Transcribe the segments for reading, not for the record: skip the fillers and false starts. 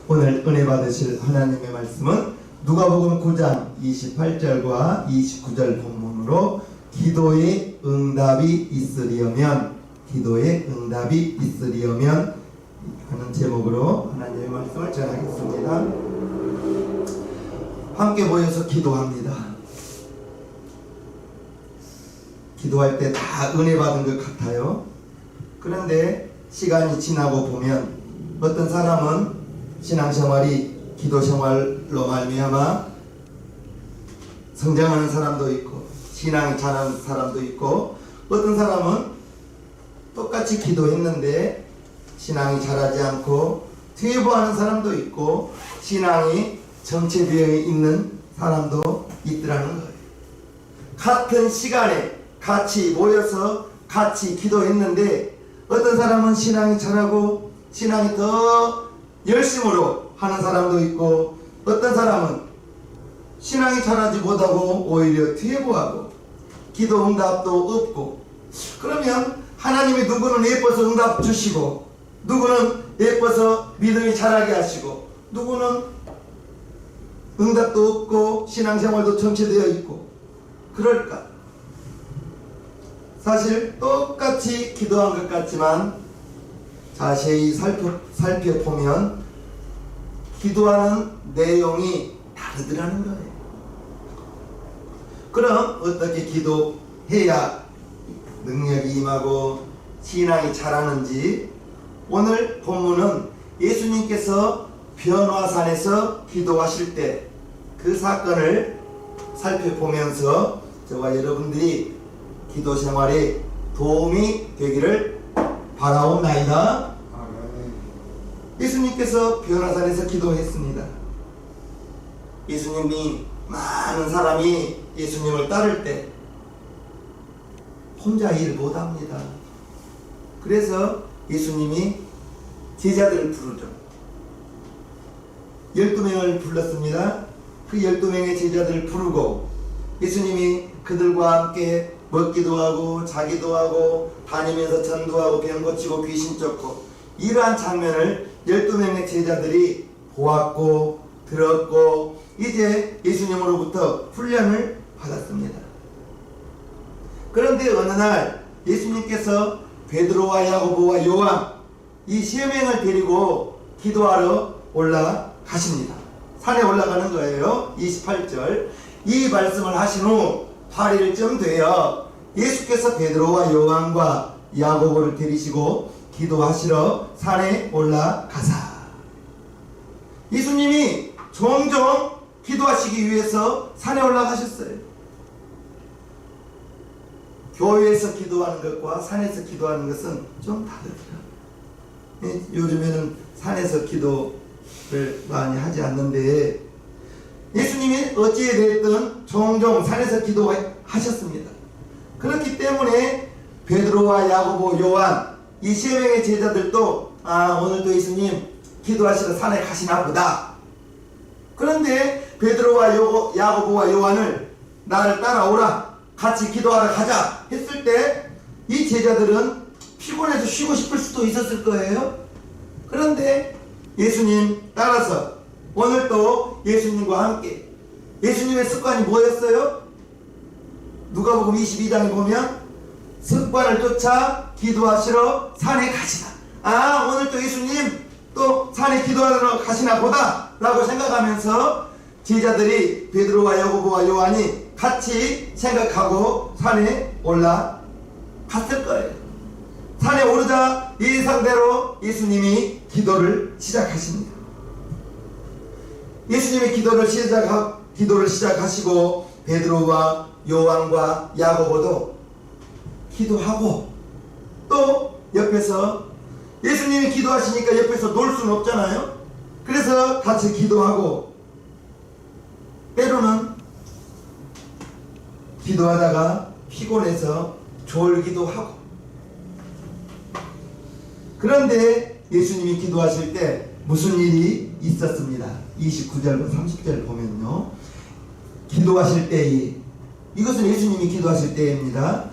오늘 은혜 받으실 하나님의 말씀은 누가복음 9장 28절과 29절 본문으로 기도의 응답이 있으려면 하는 제목으로 하나님의 말씀을 전하겠습니다. 함께 모여서 기도합니다. 기도할 때 다 은혜 받은 것 같아요. 그런데 시간이 지나고 보면 어떤 사람은 신앙생활이 기도생활로 말미암아 성장하는 사람도 있고 신앙이 자라는 사람도 있고, 어떤 사람은 똑같이 기도했는데 신앙이 자라지 않고 퇴보하는 사람도 있고 신앙이 정체되어 있는 사람도 있더라는 거예요. 같은 시간에 같이 모여서 같이 기도했는데 어떤 사람은 신앙이 자라고 신앙이 더 열심으로 하는 사람도 있고, 어떤 사람은 신앙이 자라지 못하고 오히려 퇴보하고 기도 응답도 없고. 그러면 하나님이 누구는 예뻐서 응답 주시고, 누구는 예뻐서 믿음이 자라게 하시고, 누구는 응답도 없고 신앙생활도 정체되어 있고 그럴까? 사실 똑같이 기도한 것 같지만 자세히 살펴보면 기도하는 내용이 다르더라는 거예요. 그럼 어떻게 기도해야 능력이 임하고 신앙이 자라는지, 오늘 본문은 예수님께서 변화산에서 기도하실 때 그 사건을 살펴보면서 저와 여러분들이 기도 생활에 도움이 되기를 바라옵나이다. 예수님께서 변화산에서 기도했습니다. 예수님이 많은 사람이 예수님을 따를 때 혼자 일 못합니다. 그래서 예수님이 제자들을 부르죠. 12명을 불렀습니다. 그 12명의 제자들을 부르고 예수님이 그들과 함께 먹기도 하고 자기도 하고 다니면서 전도하고 병 고치고 귀신 쫓고, 이러한 장면을 12명의 제자들이 보았고 들었고 이제 예수님으로부터 훈련을 받았습니다. 그런데 어느 날 예수님께서 베드로와 야고보와 요한 이 세 명을 데리고 기도하러 올라가십니다. 산에 올라가는 거예요. 28절. 이 말씀을 하신 후 8일쯤 되어 예수께서 베드로와 요한과 야고보를 데리시고 기도하시러 산에 올라가사. 예수님이 종종 기도하시기 위해서 산에 올라가셨어요. 교회에서 기도하는 것과 산에서 기도하는 것은 좀 다르더라. 요즘에는 산에서 기도를 많이 하지 않는데 예수님이 어찌됐든 종종 산에서 기도하셨습니다. 그렇기 때문에 베드로와 야고보, 요한 이 세 명의 제자들도 오늘도 예수님 기도하시러 산에 가시나 보다. 그런데 베드로와 야고보와 요한을 나를 따라오라, 같이 기도하러 가자 했을 때 이 제자들은 피곤해서 쉬고 싶을 수도 있었을 거예요. 그런데 예수님 따라서 오늘도 예수님과 함께, 예수님의 습관이 뭐였어요? 누가복음 22장에 보면 습관을 쫓아 기도하시러 산에 가시다. 오늘도 예수님 또 산에 기도하러 가시나 보다 라고 생각하면서 제자들이 베드로와 야고보와 요한이 같이 생각하고 산에 올라갔을 거예요. 산에 오르자 예상대로 예수님이 기도를 시작하십니다. 예수님이 기도를 시작하시고 베드로와 요한과 야고보도 기도하고, 또 옆에서 예수님이 기도하시니까 옆에서 놀 수는 없잖아요. 그래서 같이 기도하고, 때로는 기도하다가 피곤해서 졸기도 하고. 그런데 예수님이 기도하실 때 무슨 일이 있었습니다. 29절과 30절 보면요, 기도하실 때에, 이것은 예수님이 기도하실 때입니다.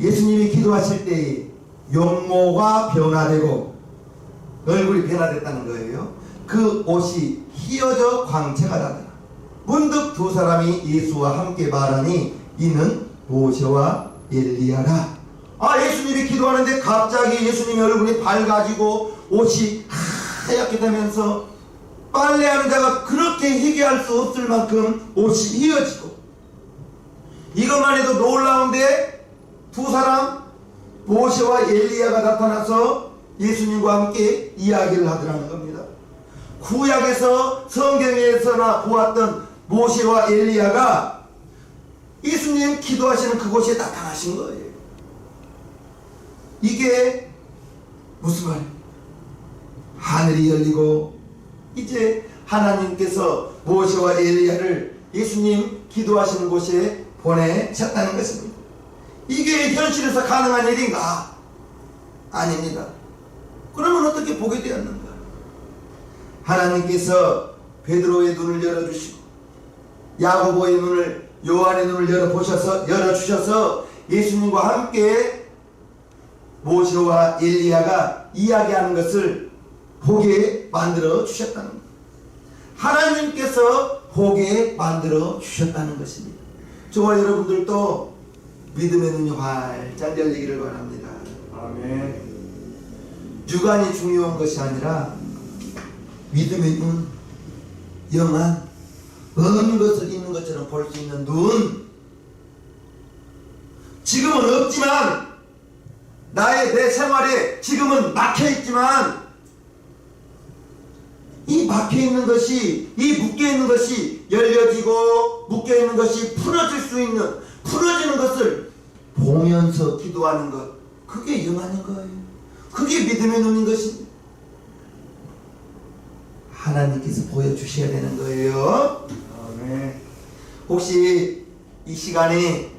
예수님이 기도하실 때에 용모가 변화되고 얼굴이 변화됐다는 거예요. 그 옷이 휘어져 광채가 나더라. 문득 두 사람이 예수와 함께 말하니 이는 모세와 엘리야라. 예수님이 기도하는데 갑자기 예수님의 얼굴이 밝아지고 옷이 하얗게 되면서 빨래하는 자가 그렇게 희귀할 수 없을 만큼 옷이 휘어지고, 이것만 해도 놀라운데 두 사람 모세와 엘리야가 나타나서 예수님과 함께 이야기를 하더라는 겁니다. 구약에서 성경에서나 보았던 모세와 엘리야가 예수님 기도하시는 그곳에 나타나신 거예요. 이게 무슨 말이에요? 하늘이 열리고 이제 하나님께서 모세와 엘리야를 예수님 기도하시는 곳에 보내셨다는 것입니다. 이게 현실에서 가능한 일인가? 아닙니다. 그러면 어떻게 보게 되었는가? 하나님께서 베드로의 눈을 열어주시고 야고보의 눈을, 요한의 눈을 열어주셔서 예수님과 함께 모세와 엘리야가 이야기하는 것을 보게 만들어 주셨다는 것. 하나님께서 보게 만들어 주셨다는 것입니다. 저와 여러분들도 믿음의 눈이 활짝 열리기를 바랍니다. 아멘. 육안이 중요한 것이 아니라 믿음의 눈, 영안, 어느 것을 있는 것처럼 볼 수 있는 눈. 지금은 없지만, 내 생활에 지금은 막혀있지만, 이 막혀있는 것이, 이 묶여있는 것이 열려지고 묶여있는 것이 풀어질 수 있는, 풀어지는 것을 보면서 기도하는 것, 그게 영안인 거예요. 그게 믿음의 눈인 것입니다. 하나님께서 보여주셔야 되는 거예요. 아멘. 혹시 이 시간에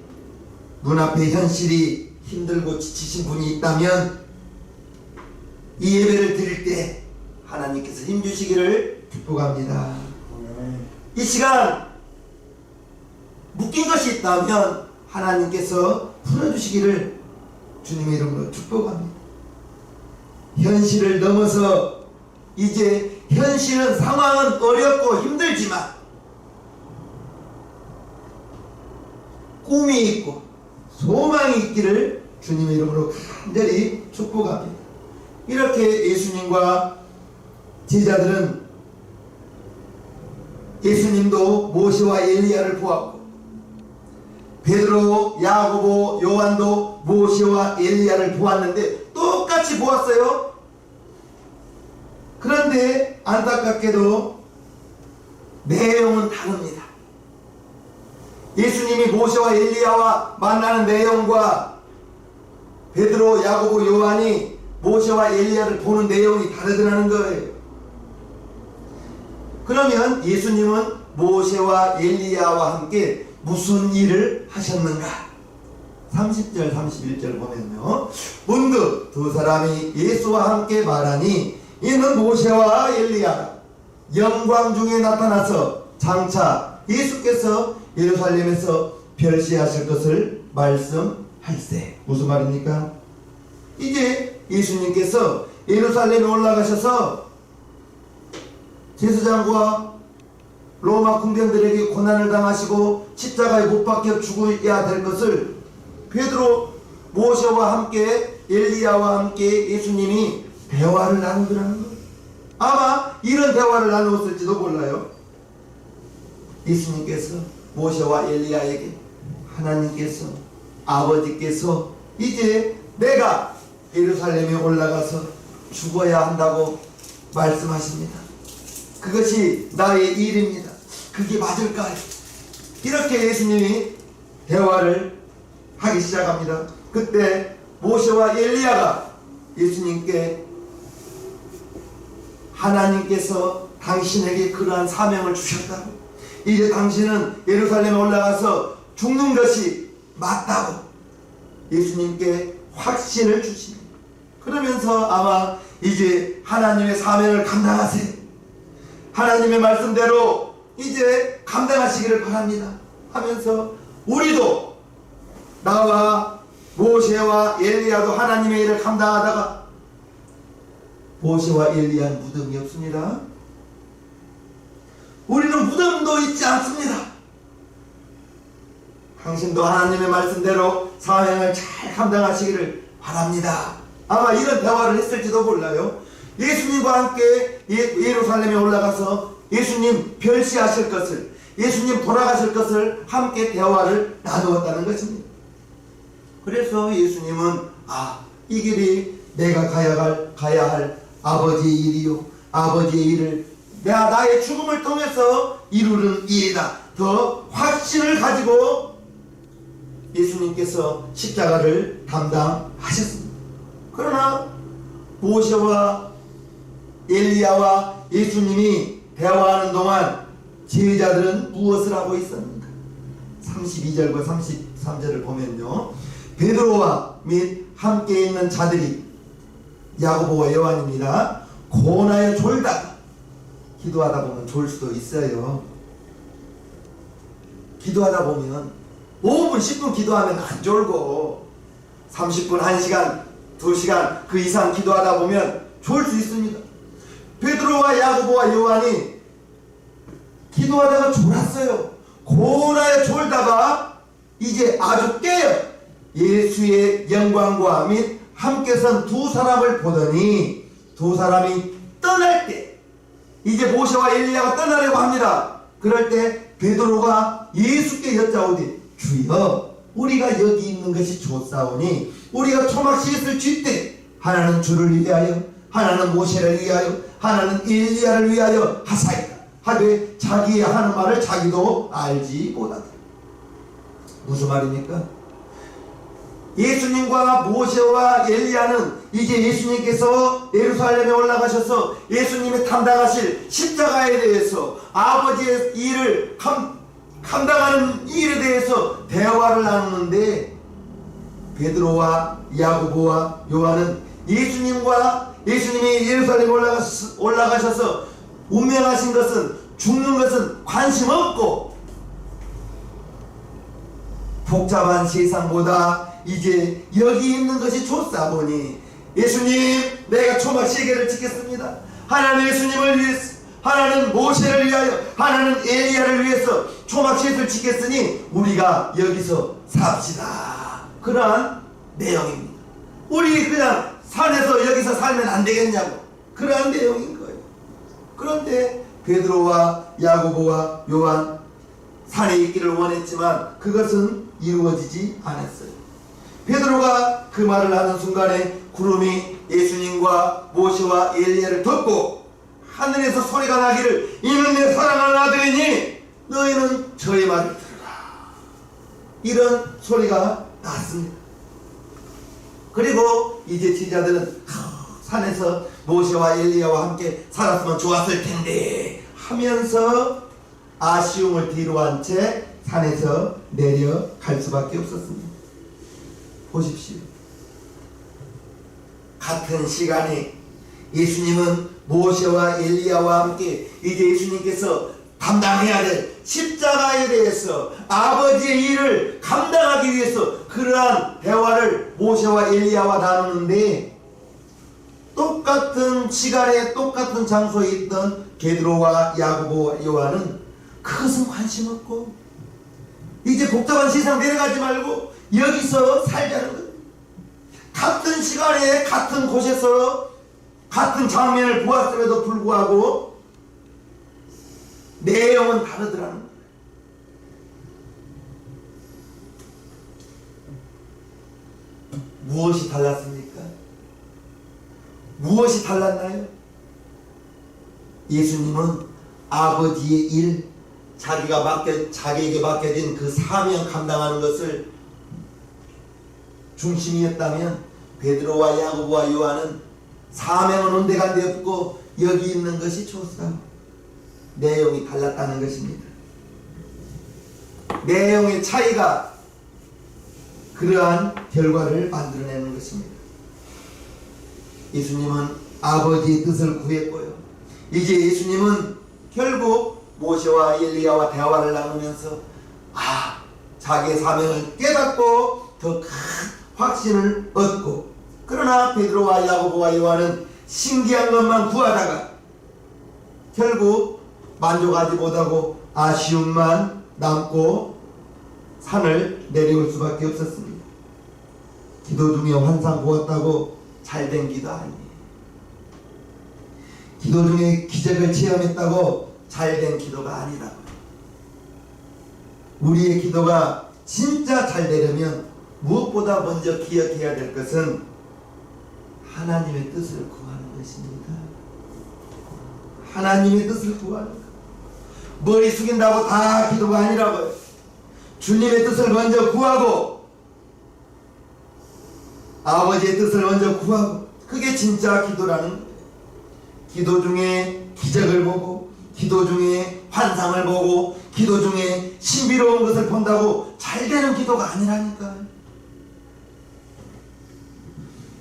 눈앞에 현실이 힘들고 지치신 분이 있다면 이 예배를 드릴 때 하나님께서 힘주시기를 축복합니다. 아멘. 이 시간 묶인 것이 있다면 하나님께서 풀어주시기를 주님의 이름으로 축복합니다. 현실을 넘어서 이제 현실은, 상황은 어렵고 힘들지만 꿈이 있고 소망이 있기를 주님의 이름으로 간절히 축복합니다. 이렇게 예수님과 제자들은, 예수님도 모세와 엘리야를 보았고 베드로, 야고보, 요한도 모세와 엘리야를 보았는데 똑같이 보았어요. 그런데 안타깝게도 내용은 다릅니다. 예수님이 모세와 엘리야와 만나는 내용과 베드로, 야고보, 요한이 모세와 엘리야를 보는 내용이 다르더라는 거예요. 그러면 예수님은 모세와 엘리야와 함께 무슨 일을 하셨는가? 30절 31절 보면요, 문득 두 사람이 예수와 함께 말하니 이는 모세와 엘리야가 영광 중에 나타나서 장차 예수께서 예루살렘에서 별시하실 것을 말씀할세. 무슨 말입니까? 이제 예수님께서 예루살렘에 올라가셔서 제사장과 로마 군병들에게 고난을 당하시고 십자가에 못 박혀 죽어야 될 것을 베드로, 모세와 함께 엘리야와 함께 예수님이 대화를 나누더라는 거예요. 아마 이런 대화를 나누었을지도 몰라요. 예수님께서 모세와 엘리야에게 하나님께서, 아버지께서 이제 내가 예루살렘에 올라가서 죽어야 한다고 말씀하십니다. 그것이 나의 일입니다. 그게 맞을까요? 이렇게 예수님이 대화를 하기 시작합니다. 그때 모세와 엘리야가 예수님께 하나님께서 당신에게 그러한 사명을 주셨다고, 이제 당신은 예루살렘에 올라가서 죽는 것이 맞다고 예수님께 확신을 주십니다. 그러면서 아마 이제 하나님의 사명을 감당하세요, 하나님의 말씀대로 이제 감당하시기를 바랍니다 하면서, 우리도 나와 모세와 엘리야도 하나님의 일을 감당하다가 모세와 엘리야는 무덤이 없습니다. 우리는 무덤도 있지 않습니다. 당신도 하나님의 말씀대로 사명을 잘 감당하시기를 바랍니다. 아마 이런 대화를 했을지도 몰라요. 예수님과 함께 예루살렘에 올라가서 예수님 별시하실 것을, 예수님 돌아가실 것을 함께 대화를 나누었다는 것입니다. 그래서 예수님은 이 길이 내가 가야 할 아버지의 일이요, 아버지의 일을 내가 나의 죽음을 통해서 이루는 일이다. 더 확신을 가지고 예수님께서 십자가를 담당하셨습니다. 그러나 모세와 엘리야와 예수님이 대화하는 동안 제자들은 무엇을 하고 있었는가? 32절과 33절을 보면요, 베드로와 및 함께 있는 자들이 야고보와 요한입니다. 고나에 졸다가, 기도하다 보면 졸 수도 있어요. 기도하다 보면 5분 10분 기도하면 안 졸고 30분 1시간 2시간 그 이상 기도하다 보면 졸 수 있습니다. 베드로와 야고보와 요한이 기도하다가 졸았어요. 고나에 졸다가 이제 아주 깨요. 예수의 영광과 및 함께 선 두 사람을 보더니 두 사람이 떠날 때, 이제 모세와 엘리야가 떠나려고 합니다. 그럴 때 베드로가 예수께 여짜오되 주여, 우리가 여기 있는 것이 좋사오니 우리가 초막시에서 쥐때 하나는 주를 위하여, 하나는 모세를 위하여, 하나는 엘리야를 위하여 하사이다 하되 자기의 하는 말을 자기도 알지 못하다. 무슨 말입니까? 예수님과 모세와 엘리야는 이제 예수님께서 예루살렘에 올라가셔서 예수님이 담당하실 십자가에 대해서, 아버지의 일을 감당하는 일에 대해서 대화를 나누는데, 베드로와 야고보와 요한은 예수님이 예루살렘에 올라가셔서 운명하신 것은, 죽는 것은 관심 없고, 복잡한 세상보다 이제 여기 있는 것이 좋사보니 예수님, 내가 초막 시계를 지켰습니다. 하나는 예수님을 위해서, 하나는 모세를 위하여, 하나는 엘리야를 위해서 초막 시계를 지켰으니 우리가 여기서 삽시다. 그러한 내용입니다. 우리 그냥 산에서 여기서 살면 안 되겠냐고, 그러한 내용인 거예요. 그런데 베드로와 야고보와 요한 산에 있기를 원했지만 그것은 이루어지지 않았어요. 베드로가 그 말을 하는 순간에 구름이 예수님과 모세와 엘리야를 덮고 하늘에서 소리가 나기를 이는 내 사랑하는 아들이니 너희는 저의 말을 들으라. 이런 소리가 났습니다. 그리고 이제 제자들은 산에서 모세와 엘리야와 함께 살았으면 좋았을 텐데 하면서 아쉬움을 뒤로 한 채 산에서 내려갈 수밖에 없었습니다. 보십시오. 같은 시간에 예수님은 모세와 엘리야와 함께 이제 예수님께서 담당해야 될 십자가에 대해서, 아버지의 일을 감당하기 위해서 그러한 대화를 모세와 엘리야와 나누는데, 똑같은 시간에 똑같은 장소에 있던 베드로와 야고보와 요한은 그것은 관심 없고 이제 복잡한 세상 내려가지 말고 여기서 살자는 거예요. 같은 시간에 같은 곳에서 같은 장면을 보았음에도 불구하고 내용은 다르더라는 거예요. 무엇이 달랐습니까? 무엇이 달랐나요? 예수님은 아버지의 일, 자기에게 맡겨진 그 사명 감당하는 것을 중심이었다면, 베드로와 야고보와 요한은 사명은 온데간데 없고 여기 있는 것이 좋사. 내용이 달랐다는 것입니다. 내용의 차이가 그러한 결과를 만들어내는 것입니다. 예수님은 아버지의 뜻을 구했고요. 이제 예수님은 결국 모세와 엘리야와 대화를 나누면서 자기의 사명을 깨닫고 더 큰 확신을 얻고, 그러나 베드로와 야고보와 요한은 신기한 것만 구하다가 결국 만족하지 못하고 아쉬움만 남고 산을 내려올 수밖에 없었습니다. 기도 중에 환상 보았다고 잘된 기도 아닙니다. 기도 중에 기적을 체험했다고 잘된 기도가 아니라고요. 우리의 기도가 진짜 잘 되려면 무엇보다 먼저 기억해야 될 것은 하나님의 뜻을 구하는 것입니다. 하나님의 뜻을 구하는 것. 머리 숙인다고 다 기도가 아니라고요. 주님의 뜻을 먼저 구하고 아버지의 뜻을 먼저 구하고, 그게 진짜 기도라는 거예요. 기도 중에 기적을 보고, 기도 중에 환상을 보고, 기도 중에 신비로운 것을 본다고 잘 되는 기도가 아니라니까요.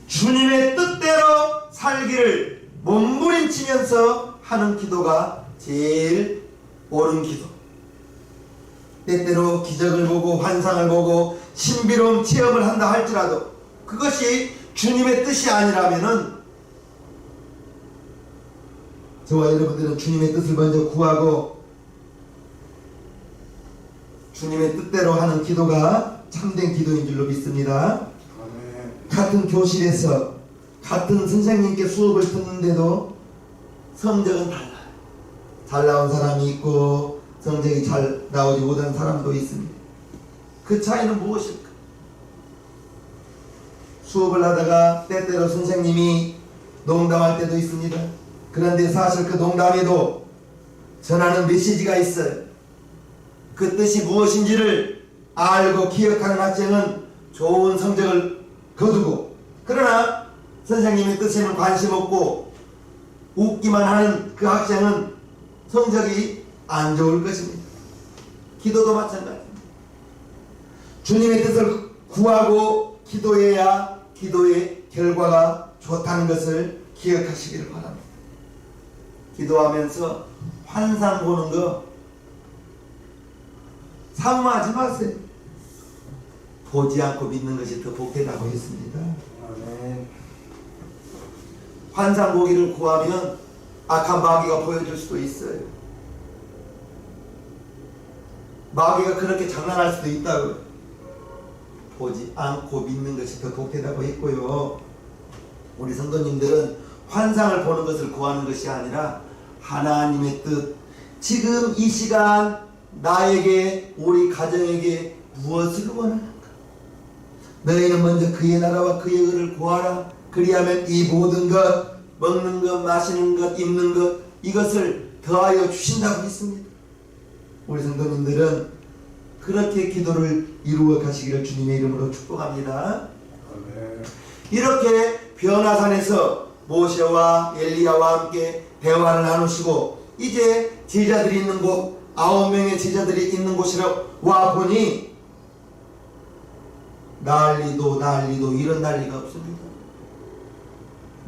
주님의 뜻대로 살기를 몸부림치면서 하는 기도가 제일 옳은 기도. 때때로 기적을 보고 환상을 보고 신비로운 체험을 한다 할지라도 그것이 주님의 뜻이 아니라면은 저와 여러분들은 주님의 뜻을 먼저 구하고 주님의 뜻대로 하는 기도가 참된 기도인 줄로 믿습니다. 아멘. 같은 교실에서 같은 선생님께 수업을 듣는데도 성적은 달라요. 잘 나온 사람이 있고 성적이 잘 나오지 못한 사람도 있습니다. 그 차이는 무엇일까? 수업을 하다가 때때로 선생님이 농담할 때도 있습니다. 그런데 사실 그 농담에도 전하는 메시지가 있어요. 그 뜻이 무엇인지를 알고 기억하는 학생은 좋은 성적을 거두고, 그러나 선생님의 뜻에는 관심 없고 웃기만 하는 그 학생은 성적이 안 좋을 것입니다. 기도도 마찬가지입니다. 주님의 뜻을 구하고 기도해야 기도의 결과가 좋다는 것을 기억하시기를 바랍니다. 기도하면서 환상 보는 거 사모하지 마세요. 보지 않고 믿는 것이 더 복되다고 했습니다. 아멘. 환상 보기를 구하면 악한 마귀가 보여줄 수도 있어요. 마귀가 그렇게 장난할 수도 있다고요. 보지 않고 믿는 것이 더 복되다고 했고요. 우리 성도님들은 환상을 보는 것을 구하는 것이 아니라 하나님의 뜻, 지금 이 시간 나에게, 우리 가정에게 무엇을 원하는가? 너희는 먼저 그의 나라와 그의 의를 구하라. 그리하면 이 모든 것, 먹는 것, 마시는 것, 입는 것, 이것을 더하여 주신다고 했습니다. 우리 성도님들은 그렇게 기도를 이루어 가시기를 주님의 이름으로 축복합니다. 아멘. 이렇게 변화산에서 모세와 엘리야와 함께 대화를 나누시고 이제 제자들이 있는 곳, 9명의 제자들이 있는 곳이라 와 보니 난리도 이런 난리가 없습니다.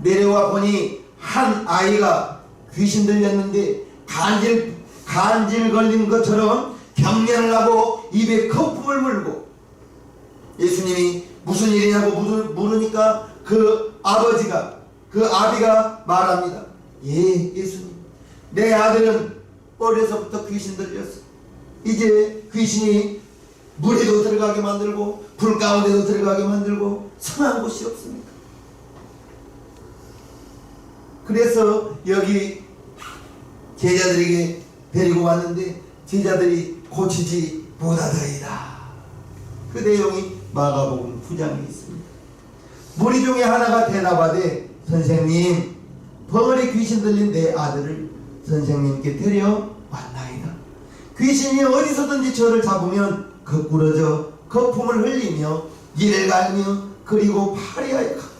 내려와 보니 한 아이가 귀신 들렸는데 간질 걸린 것처럼 경련을 하고 입에 거품을 물고, 예수님이 무슨 일이냐고 물으니까 그 아비가 말합니다. 예, 예수님, 내 아들은 어려서부터 귀신 들렸어. 이제 귀신이 물에도 들어가게 만들고 불 가운데도 들어가게 만들고 성한 곳이 없습니다. 그래서 여기 제자들에게 데리고 왔는데 제자들이 고치지 못하더이다. 그 내용이 마가복음 9장에 있습니다. 무리 중에 하나가 대답하되 선생님, 벙어리 귀신 들린 내 아들을 선생님께 데려왔나이다. 귀신이 어디서든지 저를 잡으면 거꾸러져 거품을 흘리며 이를 갈며 그리고 파리하여 갑니다.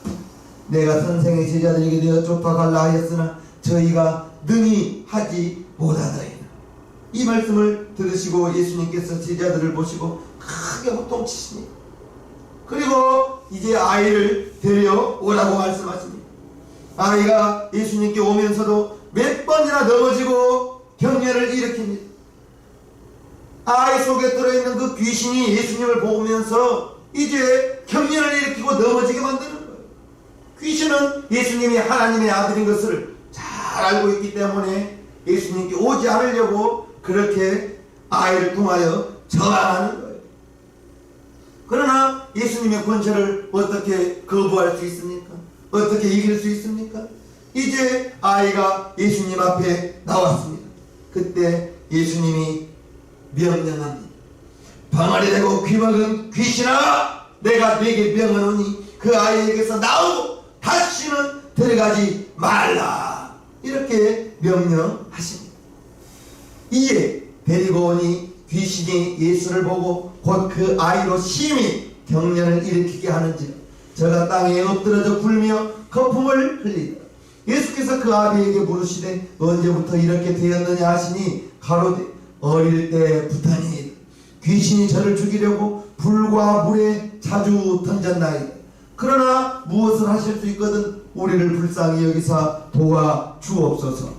내가 선생의 제자들에게 되어 쫓아갈라 하였으나 저희가 능히 하지 못하더이다. 이 말씀을 들으시고 예수님께서 제자들을 보시고 크게 호통치십니다. 그리고 이제 아이를 데려오라고 말씀하십니다. 아이가 예수님께 오면서도 몇 번이나 넘어지고 경련을 일으킵니다. 아이 속에 들어있는 그 귀신이 예수님을 보면서 이제 경련을 일으키고 넘어지게 만드는 거예요. 귀신은 예수님이 하나님의 아들인 것을 잘 알고 있기 때문에 예수님께 오지 않으려고 그렇게 아이를 통하여 저항하는 거예요. 그러나 예수님의 권세를 어떻게 거부할 수 있습니까? 어떻게 이길 수 있습니까? 이제 아이가 예수님 앞에 나왔습니다. 그때 예수님이 명령합니다. 방아리 대고 귀먹은 귀신아, 내가 네게 명하노니 그 아이에게서 나오고 다시는 들어가지 말라. 이렇게 명령하십니다. 이에 데리고 오니 귀신이 예수를 보고 곧 그 아이로 심히 경련을 일으키게 하는지라 저가 땅에 엎드러져 굴며 거품을 흘리더라. 예수께서 그 아비에게 물으시되 언제부터 이렇게 되었느냐 하시니 가로되 어릴 때부터니 귀신이 저를 죽이려고 불과 물에 자주 던졌나이다. 그러나 무엇을 하실 수 있거든 우리를 불쌍히 여기사 도와 주옵소서.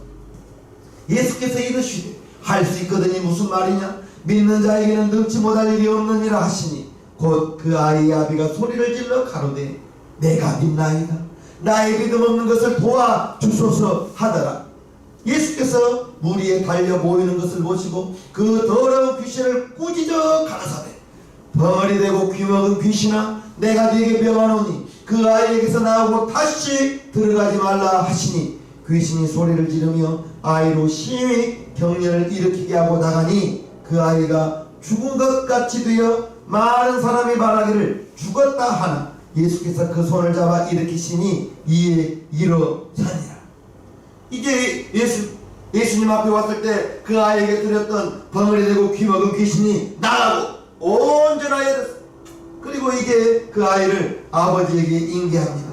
예수께서 이르시되 할 수 있거든이 무슨 말이냐? 믿는 자에게는 능치 못할 일이 없느니라 하시니 곧 그 아이의 아비가 소리를 질러 가로되 내가 믿나이다. 나의 믿음 없는 것을 도와주소서 하더라. 예수께서 물 위에 달려 모이는 것을 보시고 그 더러운 귀신을 꾸짖어 가라사대 벙어리 대고 귀먹은 귀신아, 내가 네게 명하노니 그 아이에게서 나오고 다시 들어가지 말라 하시니 귀신이 소리를 지르며 아이로 심히 경련을 일으키게 하고 나가니 그 아이가 죽은 것 같이 되어 많은 사람이 말하기를 죽었다 하나 예수께서 그 손을 잡아 일으키시니 이에 일어서니라. 이제 예수님 앞에 왔을 때 그 아이에게 들였던 벙어리 대고 귀먹은 귀신이 나가고 온전하게 됐습니다. 그리고 이제 그 아이를 아버지에게 인계합니다.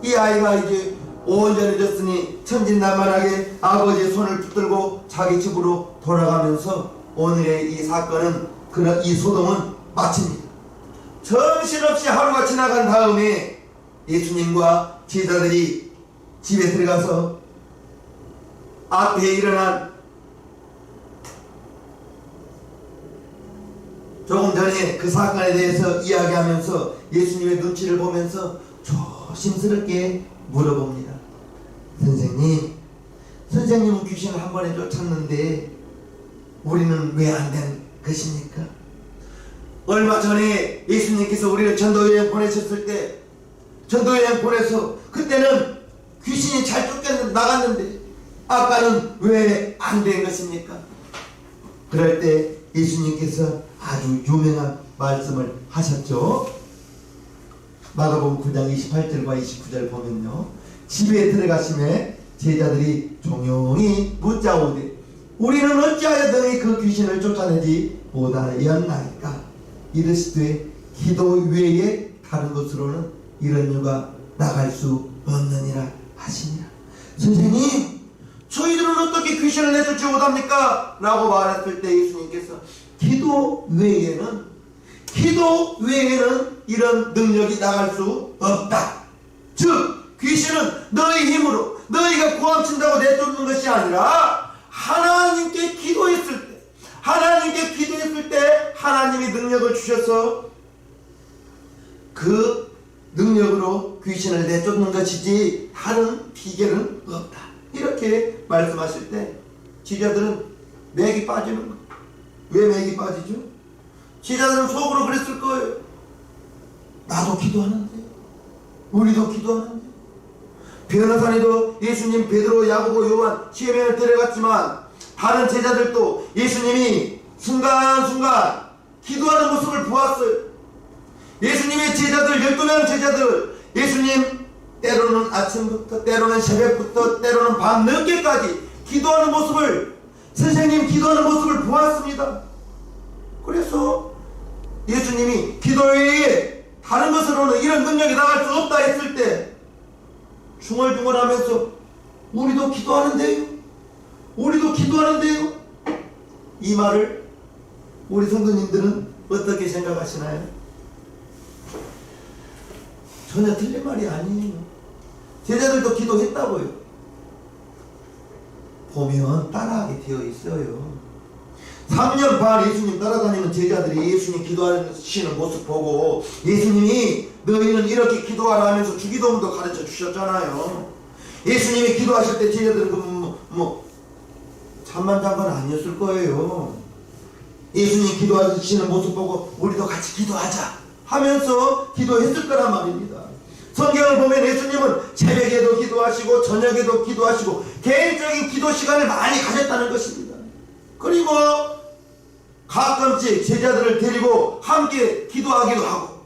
이 아이가 이제 온전해졌으니 천진난만하게 아버지의 손을 붙들고 자기 집으로 돌아가면서 오늘의 이 사건은 이 소동은 마칩니다. 정신없이 하루가 지나간 다음에 예수님과 제자들이 집에 들어가서 앞에 일어난 조금 전에 그 사건에 대해서 이야기하면서 예수님의 눈치를 보면서 조심스럽게 물어봅니다. 선생님은 귀신을 한 번에 쫓았는데 우리는 왜 안 된 것입니까? 얼마 전에 예수님께서 우리를 전도여행 보내셨을 때 전도여행 보내서 그때는 귀신이 잘 쫓겨나갔는데 아까는 왜 안 된 것입니까? 그럴 때 예수님께서 아주 유명한 말씀을 하셨죠. 마가복음 9장 28절과 29절 보면요, 집에 들어가심에 제자들이 종용히 묻자오되 우리는 어찌하여 너희 그 귀신을 쫓아내지 못하였나이까? 이르시되 기도 외에 다른 곳으로는 이런 유가 나갈 수 없느니라 하시니라. 선생님, 저희들은 어떻게 귀신을 내쫓지 못합니까? 라고 말했을 때 예수님께서 기도 외에는 이런 능력이 나갈 수 없다. 즉 귀신은 너희 힘으로 너희가 구함친다고 내쫓는 것이 아니라 하나님께 기도했을 때 하나님이 능력을 주셔서 그 능력으로 귀신을 내쫓는 것이지 다른 비결은 없다. 이렇게 말씀하실 때 제자들은 맥이 빠지는 거예요. 왜 맥이 빠지죠? 제자들은 속으로 그랬을 거예요. 나도 기도하는데, 우리도 기도하는데. 변호사님도 예수님, 베드로, 야고보, 요한 3명을 데려갔지만 다른 제자들도 예수님이 순간순간 기도하는 모습을 보았어요. 예수님의 제자들, 12명 제자들, 예수님 때로는 아침부터, 때로는 새벽부터, 때로는 밤 늦게까지 기도하는 모습을, 선생님 기도하는 모습을 보았습니다. 그래서 예수님이 기도 외에 다른 것으로는 이런 능력이 나갈 수 없다 했을 때 중얼중얼하면서 우리도 기도하는데요, 이 말을 우리 성도님들은 어떻게 생각하시나요? 전혀 틀린 말이 아니에요. 제자들도 기도했다고요. 보면 따라하게 되어 있어요. 3년 반 예수님 따라다니는 제자들이 예수님 기도하시는 모습 보고 예수님이 너희는 이렇게 기도하라 하면서 주기도문도 가르쳐 주셨잖아요. 예수님이 기도하실 때 제자들은 잠만 잔 건 아니었을 거예요. 예수님 기도하시는 모습 보고 우리도 같이 기도하자 하면서 기도했을 거란 말입니다. 성경을 보면 예수님은 새벽에도 기도하시고 저녁에도 기도하시고 개인적인 기도 시간을 많이 가졌다는 것입니다. 그리고 가끔씩 제자들을 데리고 함께 기도하기도 하고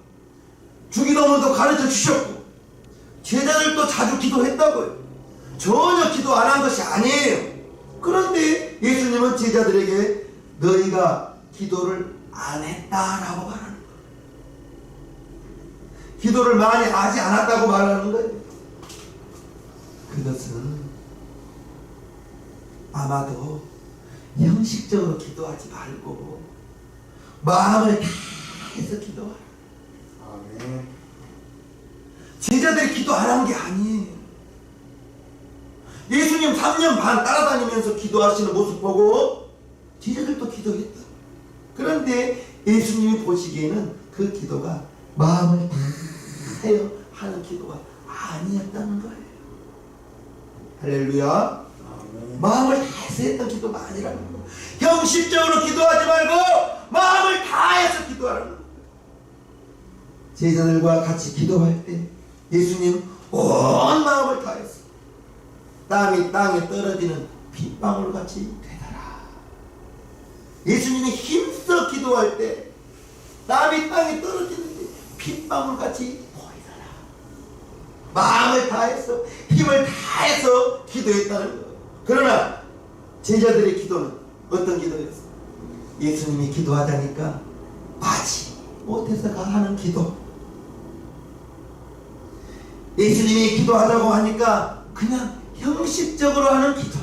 주기도문도 가르쳐 주셨고 제자들도 자주 기도했다고요. 전혀 기도 안 한 것이 아니에요. 그런데 예수님은 제자들에게 너희가 기도를 안 했다라고 말하는 거예요. 기도를 많이 하지 않았다고 말하는 거예요. 그것은 아마도 형식적으로 기도하지 말고 마음을 다해서 기도하라. 아멘. 제자들이 기도 안 한 게 아니에요. 예수님 3년 반 따라다니면서 기도하시는 모습 보고 제자들도 기도했다. 그런데 예수님이 보시기에는 그 기도가 마음을 다하여 하는 기도가 아니었다는 거예요. 할렐루야. 아멘. 마음을 다해서 했던 기도가 아니라는 거예요. 형식적으로 기도하지 말고 마음을 다해서 기도하라는 거예요. 제자들과 같이 기도할 때 예수님 온 마음을 다해서 땀이 땅에 떨어지는 빗방울같이 되더라. 예수님이 힘써 기도할 때 땀이 땅에 떨어지는데 빗방울같이 보이더라. 마음을 다해서 힘을 다해서 기도했다는 거예요. 그러나 제자들의 기도는 어떤 기도였어요? 예수님이 기도하자니까 마치 못해서 하는 기도. 예수님이 기도하자고 하니까 그냥 형식적으로 하는 기도.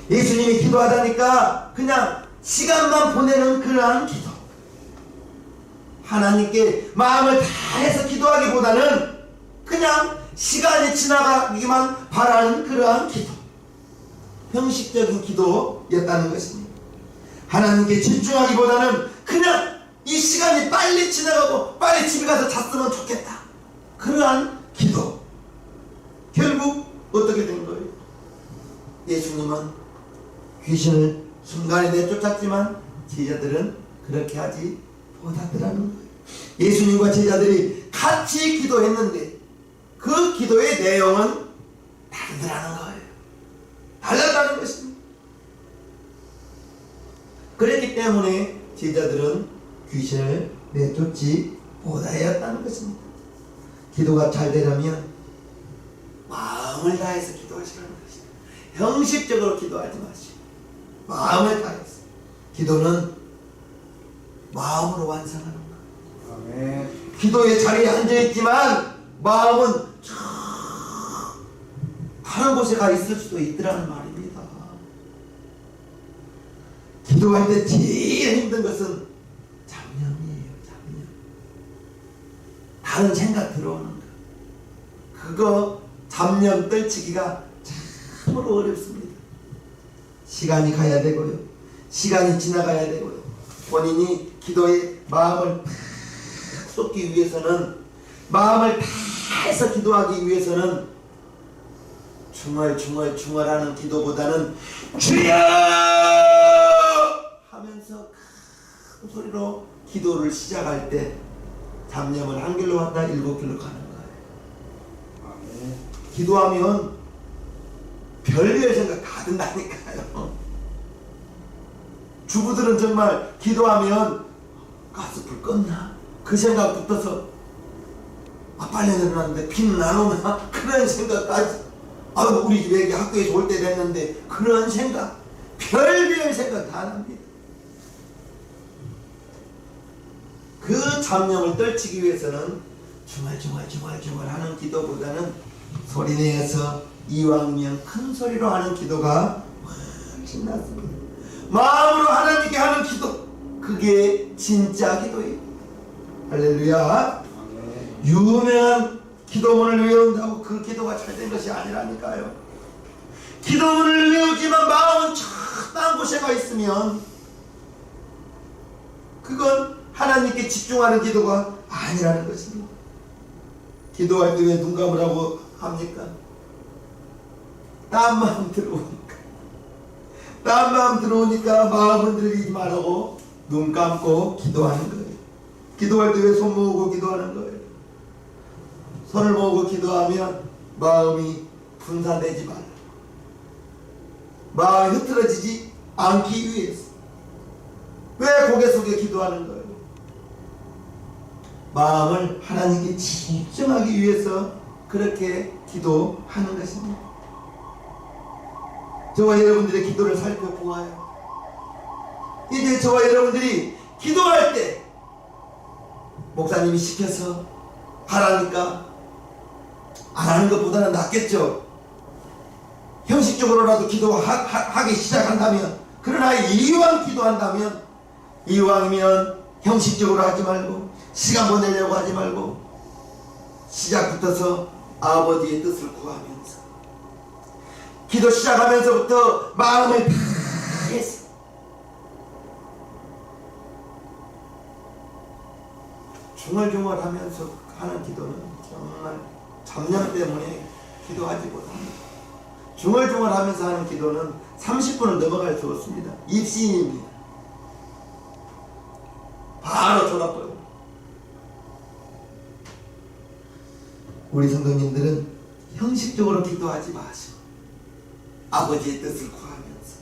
예수님이 기도하자니까 그냥 시간만 보내는 그러한 기도. 하나님께 마음을 다해서 기도하기보다는 그냥 시간이 지나가기만 바라는 그러한 기도. 형식적인 기도였다는 것입니다. 하나님께 집중하기보다는 그냥 이 시간이 빨리 지나가고 빨리 집에 가서 잤으면 좋겠다. 그러한 기도. 결국 어떻게 된 거예요? 예수님은 귀신을 순간에 내쫓았지만 제자들은 그렇게 하지 못하더라는 거예요. 예수님과 제자들이 같이 기도했는데 그 기도의 내용은 다르더라는 거예요. 달랐다는 것입니다. 그랬기 때문에 제자들은 귀신을 내쫓지 못하였다는 것입니다. 기도가 잘 되려면 마음을 다해서 기도하시라는 것입니다. 형식적으로 기도하지 마시고 마음을 다해서. 기도는 마음으로 완성하는 거예요. 아멘. 기도의 자리에 앉아있지만 마음은 저 다른 곳에 가 있을 수도 있더라는 말입니다. 기도할 때 제일 힘든 것은 잡념이에요. 잡념. 다른 생각 들어오는 거. 그거 잡념 떨치기가 참으로 어렵습니다. 시간이 가야 되고요. 시간이 지나가야 되고요. 본인이 기도에 마음을 팍 쏟기 위해서는, 마음을 다해서 기도하기 위해서는 중얼중얼하는 기도보다는 주여 하면서 큰 소리로 기도를 시작할 때 잡념을 한 길로 왔다 7길로 가는 거예요. 아멘. 기도하면 별별 생각 다 든다니까요. 주부들은 정말 기도하면 가스불 껐나? 그 생각 붙어서 빨리 내려놨는데 비는 안 오나? 그런 생각까지. 우리 집 애기 학교에서 올 때 됐는데 그런 생각, 별별 생각 다 납니다. 그 잡념을 떨치기 위해서는 중얼중얼 하는 기도보다는 소리내어서 이왕이면 큰 소리로 하는 기도가 훨씬 낫습니다. 마음으로 하나님께 하는 기도, 그게 진짜 기도예요. 할렐루야. 아멘. 유명한 기도문을 외운다고 그 기도가 잘 된 것이 아니라니까요. 기도문을 외우지만 마음은 저 딴 곳에 가 있으면 그건 하나님께 집중하는 기도가 아니라는 것입니다. 기도할 때 왜 눈 감으라고 합니까? 딴 마음 들어오니까. 딴 마음 들어오니까 마음 흔들리지 말고 눈 감고 기도하는 거예요. 기도할 때 왜 손 모으고 기도하는 거예요? 손을 모으고 기도하면 마음이 분산되지 말라. 마음이 흐트러지지 않기 위해서. 왜 고개 숙여 기도하는 거예요? 마음을 하나님께 집중하기 위해서 그렇게 기도하는 것입니다. 저와 여러분들의 기도를 살펴보아요. 이제 저와 여러분들이 기도할 때 목사님이 시켜서 하라니까 안 하는 것보다는 낫겠죠. 형식적으로라도 기도하기 시작한다면, 그러나 이왕 기도한다면, 이왕이면 형식적으로 하지 말고 시간 보내려고 하지 말고 시작부터서 아버지의 뜻을 구하면서 기도 시작하면서부터 마음을 다해서 중얼중얼하면서 하는 기도는 정말 잡념 때문에 기도하지 못합니다. 중얼중얼하면서 하는 기도는 30분을 넘어갈 수 없습니다. 입신입니다. 바로 졸아버려요. 우리 성도님들은 형식적으로 기도하지 마시고 아버지의 뜻을 구하면서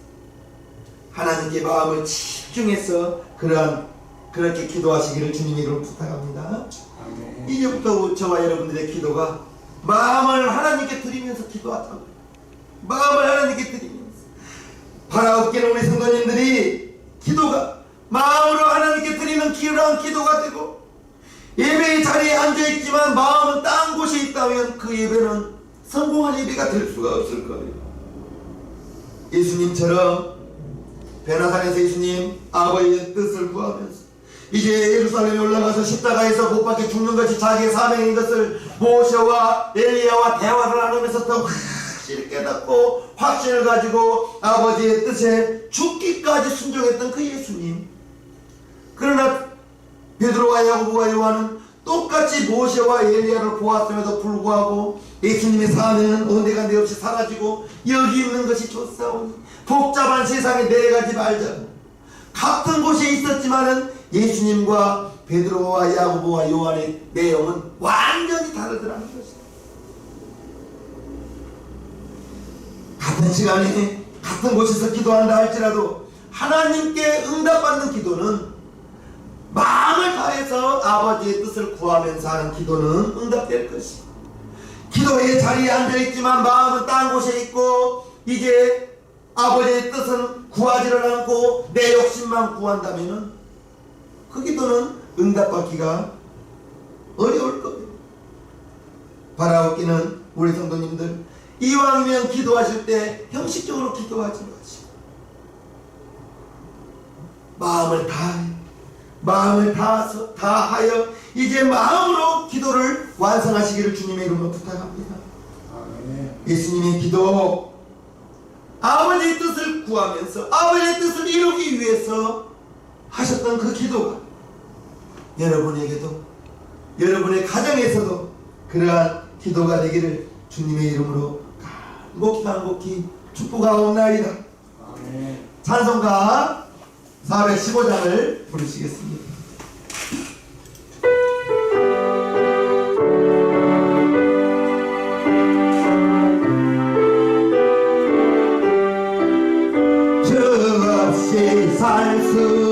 하나님께 마음을 집중해서 그렇게 기도하시기를 주님의 이름으로 부탁합니다. 아멘. 이제부터 저와 여러분들의 기도가 마음을 하나님께 드리면서 기도하자고요. 마음을 하나님께 드리면서 바라옵기는 우리 성도님들이 기도가 마음으로 하나님께 드리는 그런 기도가 되고, 예배의 자리에 앉아있지만 마음은 딴 곳에 있다면 그 예배는 성공한 예배가 될 수가 없을 거예요. 예수님처럼 베나산에서 예수님 아버지의 뜻을 구하면서 이제 예루살렘에 올라가서 십자가에서 못 박혀 죽는 것이 자기의 사명인 것을 모세와 엘리야와 대화를 나누면서 더 확실히 깨닫고 확신을 가지고 아버지의 뜻에 죽기까지 순종했던 그 예수님. 그러나 베드로와 야고보와 요한은 똑같이 모세와 엘리야를 보았음에도 불구하고 예수님의 사명은 언제간데 없이 사라지고 여기 있는 것이 좋사오니 복잡한 세상에 내려가지 말자고. 같은 곳에 있었지만은 예수님과 베드로와 야고보와 요한의 내용은 완전히 다르더라는 것이다. 같은 시간에 같은 곳에서 기도한다 할지라도 하나님께 응답받는 기도는 마음을 다해서 아버지의 뜻을 구하면서 하는 기도는 응답될 것이다. 기도의 자리에 앉아있지만 마음은 딴 곳에 있고 이제 아버지의 뜻은 구하지를 않고 내 욕심만 구한다면 그 기도는 응답받기가 어려울 겁니다. 바라옵기는 우리 성도님들, 이왕이면 기도하실 때 형식적으로 기도하지 마시고 마음을 다하여 이제 마음으로 기도를 완성하시기를 주님의 이름으로 부탁합니다. 아멘. 예수님의 기도, 아버지의 뜻을 구하면서 아버지의 뜻을 이루기 위해서 하셨던 그 기도가 여러분에게도, 여러분의 가정에서도 그러한 기도가 되기를 주님의 이름으로 간곡히 축복하옵나이다. 아멘. 찬송가 415장을 부르시겠습니다. 주 없이 살 수